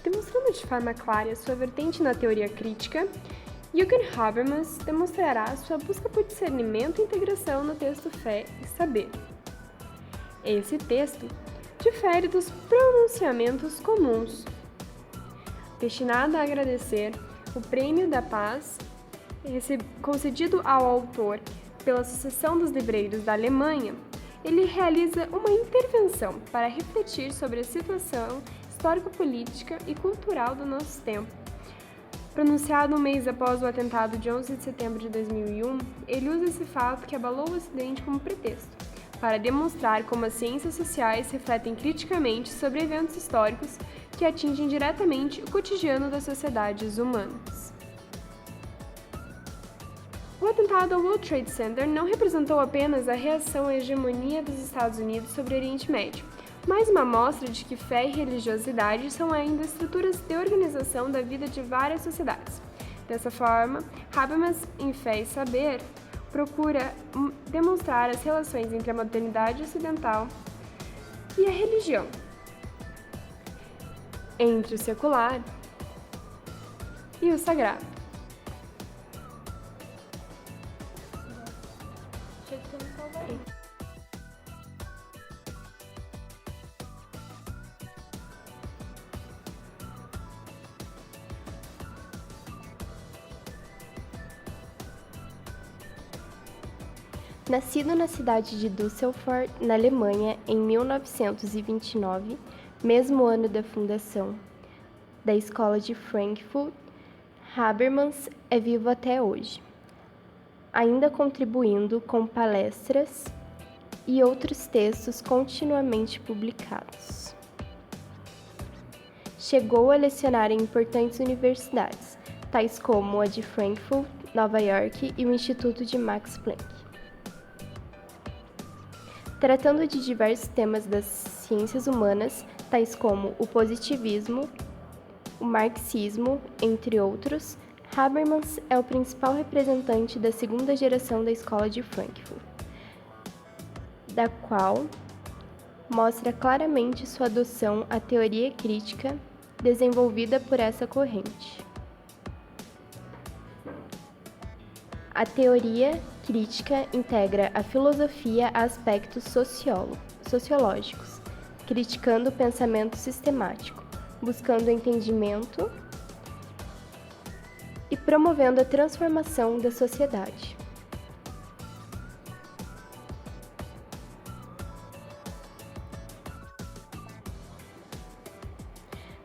demonstrando de forma clara sua vertente na teoria crítica, Jürgen Habermas demonstrará sua busca por discernimento e integração no texto Fé e Saber. Esse texto difere dos pronunciamentos comuns. Destinado a agradecer o Prêmio da Paz concedido ao autor pela Associação dos Livreiros da Alemanha, ele realiza uma intervenção para refletir sobre a situação histórico-política e cultural do nosso tempo. Pronunciado um mês após o atentado de 11 de setembro de 2001, ele usa esse fato que abalou o Ocidente como pretexto, para demonstrar como as ciências sociais refletem criticamente sobre eventos históricos que atingem diretamente o cotidiano das sociedades humanas. O atentado ao World Trade Center não representou apenas a reação à hegemonia dos Estados Unidos sobre o Oriente Médio, mas uma amostra de que fé e religiosidade são ainda estruturas de organização da vida de várias sociedades. Dessa forma, Habermas, em Fé e Saber, procura demonstrar as relações entre a modernidade ocidental e a religião, entre o secular e o sagrado. Nascido na cidade de Düsseldorf, na Alemanha, em 1929, mesmo ano da fundação da Escola de Frankfurt, Habermas é vivo até hoje, ainda contribuindo com palestras e outros textos continuamente publicados. Chegou a lecionar em importantes universidades, tais como a de Frankfurt, Nova York e o Instituto de Max Planck. Tratando de diversos temas das ciências humanas, tais como o positivismo, o marxismo, entre outros, Habermas é o principal representante da segunda geração da Escola de Frankfurt, da qual mostra claramente sua adoção à teoria crítica desenvolvida por essa corrente. A teoria crítica integra a filosofia a aspectos sociológicos, criticando o pensamento sistemático, buscando o entendimento e promovendo a transformação da sociedade.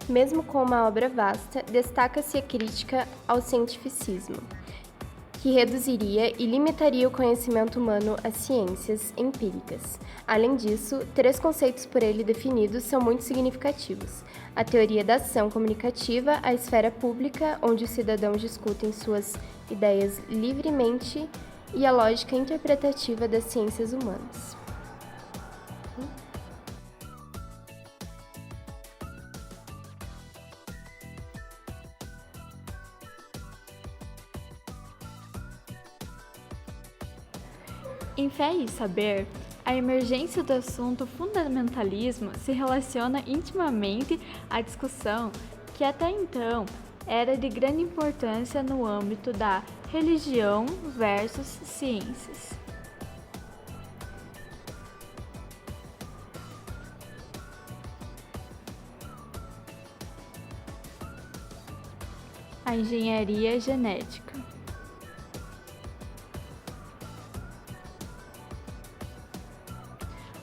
Mesmo com uma obra vasta, destaca-se a crítica ao cientificismo, que reduziria e limitaria o conhecimento humano às ciências empíricas. Além disso, 3 conceitos por ele definidos são muito significativos: a teoria da ação comunicativa, a esfera pública, onde os cidadãos discutem suas ideias livremente, e a lógica interpretativa das ciências humanas. Em Fé e Saber, a emergência do assunto fundamentalismo se relaciona intimamente à discussão que até então era de grande importância no âmbito da religião versus ciências. A engenharia genética.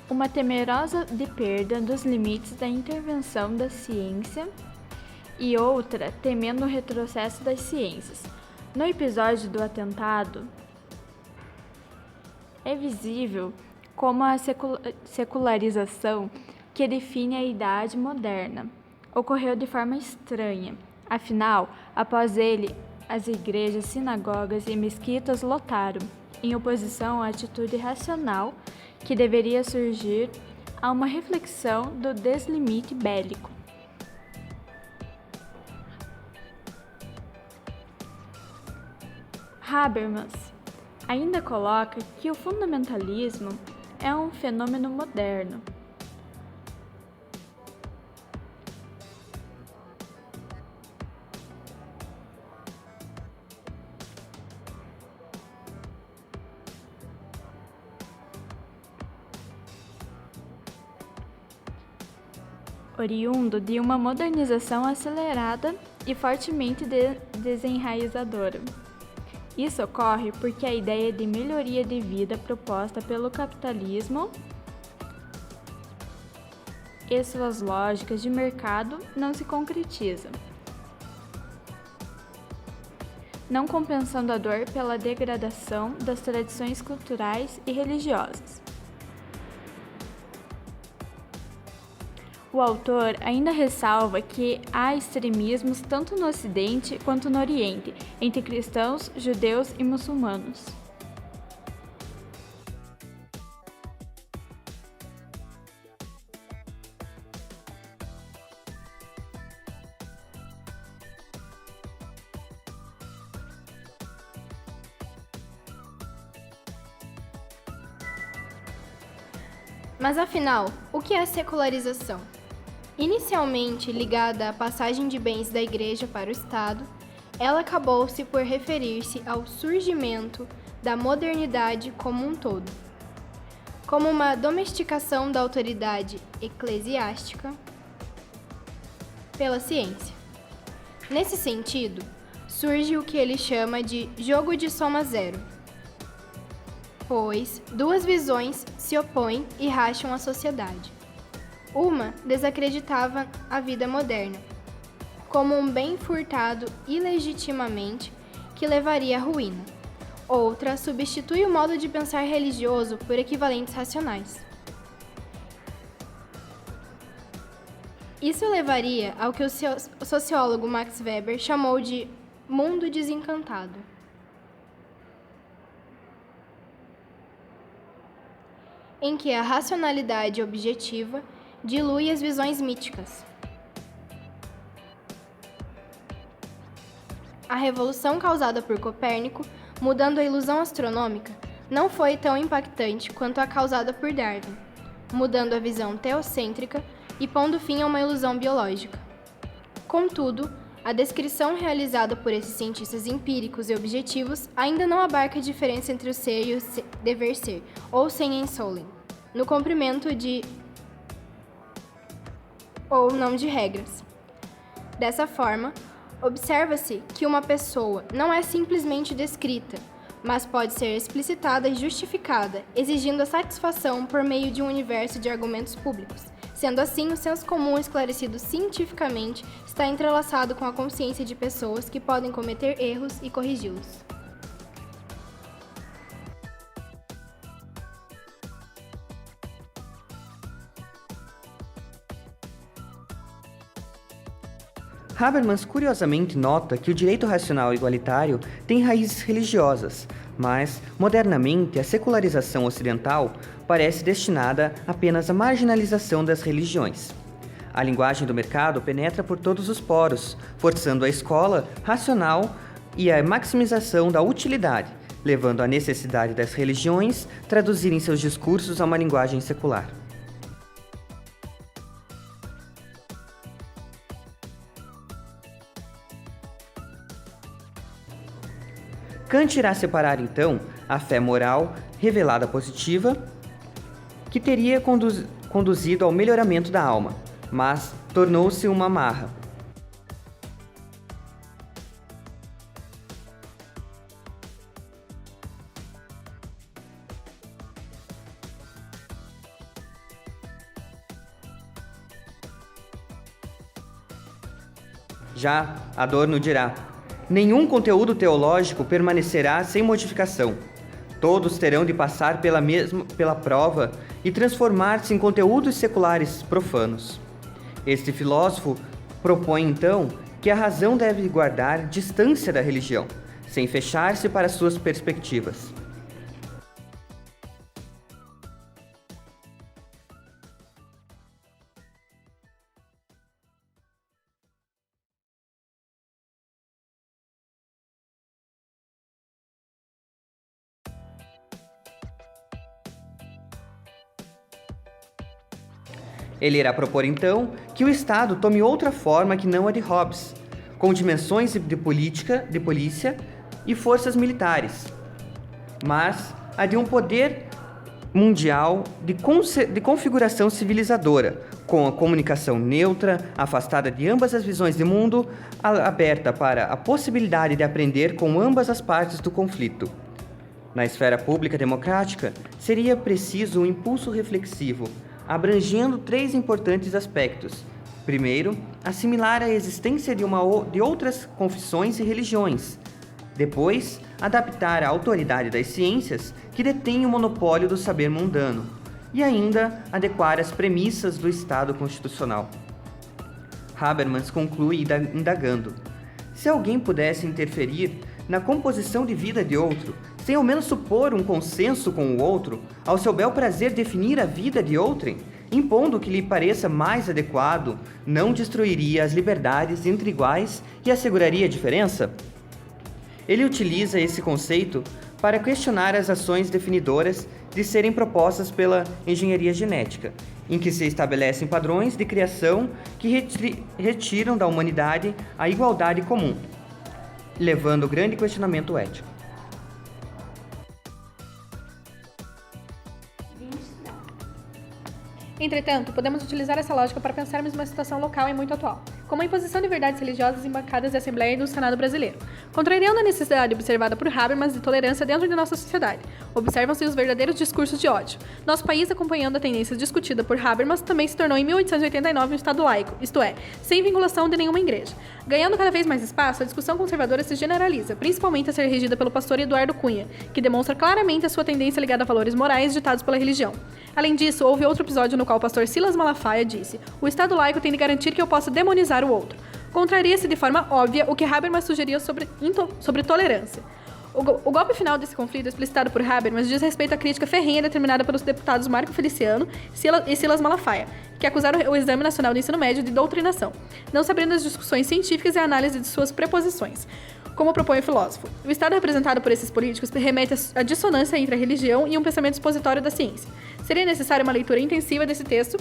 Uma temerosa de perda dos limites da intervenção da ciência e outra temendo o retrocesso das ciências. No episódio do atentado, é visível como a secularização que define a Idade Moderna ocorreu de forma estranha. Afinal, após ele, as igrejas, sinagogas e mesquitas lotaram, em oposição à atitude racional que deveria surgir a uma reflexão do deslimite bélico. Habermas ainda coloca que o fundamentalismo é um fenômeno moderno. oriundo de uma modernização acelerada e fortemente desenraizadora. Isso ocorre porque a ideia de melhoria de vida proposta pelo capitalismo e suas lógicas de mercado não se concretiza, não compensando a dor pela degradação das tradições culturais e religiosas. O autor ainda ressalva que há extremismos tanto no Ocidente quanto no Oriente, entre cristãos, judeus e muçulmanos. Mas afinal, o que é a secularização? Inicialmente ligada à passagem de bens da Igreja para o Estado, ela acabou-se por referir-se ao surgimento da modernidade como um todo, como uma domesticação da autoridade eclesiástica pela ciência. Nesse sentido, surge o que ele chama de jogo de soma zero, pois duas visões se opõem e racham a sociedade. Uma desacreditava a vida moderna, como um bem furtado ilegitimamente que levaria à ruína. Outra substitui o modo de pensar religioso por equivalentes racionais. Isso levaria ao que o sociólogo Max Weber chamou de mundo desencantado. Em que a racionalidade objetiva dilui as visões míticas. A revolução causada por Copérnico, mudando a ilusão astronômica, não foi tão impactante quanto a causada por Darwin, mudando a visão teocêntrica e pondo fim a uma ilusão biológica. Contudo, a descrição realizada por esses cientistas empíricos e objetivos ainda não abarca a diferença entre o ser e o dever ser, ou Hohenzollern, no cumprimento de ou não de regras. Dessa forma, observa-se que uma pessoa não é simplesmente descrita, mas pode ser explicitada e justificada, exigindo a satisfação por meio de um universo de argumentos públicos. Sendo assim, o senso comum esclarecido cientificamente está entrelaçado com a consciência de pessoas que podem cometer erros e corrigi-los. Habermas curiosamente nota que o direito racional igualitário tem raízes religiosas, mas, modernamente, a secularização ocidental parece destinada apenas à marginalização das religiões. A linguagem do mercado penetra por todos os poros, forçando a escola racional e a maximização da utilidade, levando à necessidade das religiões traduzirem seus discursos a uma linguagem secular. Kant irá separar, então, a fé moral revelada positiva, que teria conduzido ao melhoramento da alma, mas tornou-se uma amarra. Já Adorno dirá: nenhum conteúdo teológico permanecerá sem modificação. Todos terão de passar pela prova e transformar-se em conteúdos seculares profanos. Este filósofo propõe, então, que a razão deve guardar distância da religião, sem fechar-se para suas perspectivas. Ele irá propor, então, que o Estado tome outra forma que não a de Hobbes, com dimensões de polícia e forças militares, mas a de um poder mundial de configuração civilizadora, com a comunicação neutra, afastada de ambas as visões de mundo, aberta para a possibilidade de aprender com ambas as partes do conflito. Na esfera pública democrática, seria preciso um impulso reflexivo, abrangendo 3 importantes aspectos. Primeiro, assimilar a existência de outras confissões e religiões. Depois, adaptar a autoridade das ciências, que detém o monopólio do saber mundano. E ainda, adequar as premissas do Estado constitucional. Habermas conclui indagando: se alguém pudesse interferir na composição de vida de outro, sem ao menos supor um consenso com o outro, ao seu bel prazer definir a vida de outrem, impondo o que lhe pareça mais adequado, não destruiria as liberdades entre iguais e asseguraria a diferença? Ele utiliza esse conceito para questionar as ações definidoras de serem propostas pela engenharia genética, em que se estabelecem padrões de criação que retiram da humanidade a igualdade comum, levando grande questionamento ético. Entretanto, podemos utilizar essa lógica para pensarmos uma situação local e muito atual, como a imposição de verdades religiosas em bancadas da Assembleia e do Senado brasileiro, contrariando a necessidade observada por Habermas de tolerância dentro de nossa sociedade. Observam-se os verdadeiros discursos de ódio. Nosso país, acompanhando a tendência discutida por Habermas, também se tornou em 1889 um Estado laico, isto é, sem vinculação de nenhuma igreja. Ganhando cada vez mais espaço, a discussão conservadora se generaliza, principalmente a ser regida pelo pastor Eduardo Cunha, que demonstra claramente a sua tendência ligada a valores morais ditados pela religião. Além disso, houve outro episódio no qual o pastor Silas Malafaia disse: "O Estado laico tem de garantir que eu possa demonizar o outro." Contraria-se de forma óbvia o que Habermas sugeria sobre tolerância. O golpe final desse conflito, explicitado por Habermas, diz respeito à crítica ferrenha determinada pelos deputados Marco Feliciano e Silas Malafaia, que acusaram o Exame Nacional do Ensino Médio de doutrinação, não se abrindo as discussões científicas e a análise de suas preposições. Como propõe o filósofo, o Estado representado por esses políticos remete à dissonância entre a religião e um pensamento expositório da ciência. Seria necessária uma leitura intensiva desse texto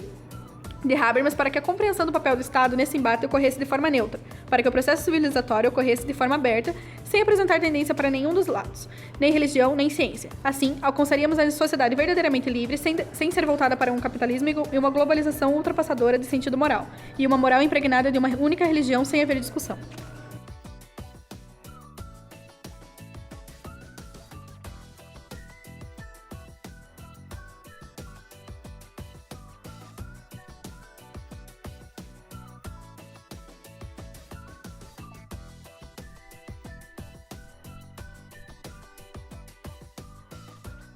de Habermas para que a compreensão do papel do Estado nesse embate ocorresse de forma neutra, para que o processo civilizatório ocorresse de forma aberta, sem apresentar tendência para nenhum dos lados, nem religião, nem ciência. Assim, alcançaríamos a sociedade verdadeiramente livre, sem ser voltada para um capitalismo e uma globalização ultrapassadora de sentido moral, e uma moral impregnada de uma única religião sem haver discussão.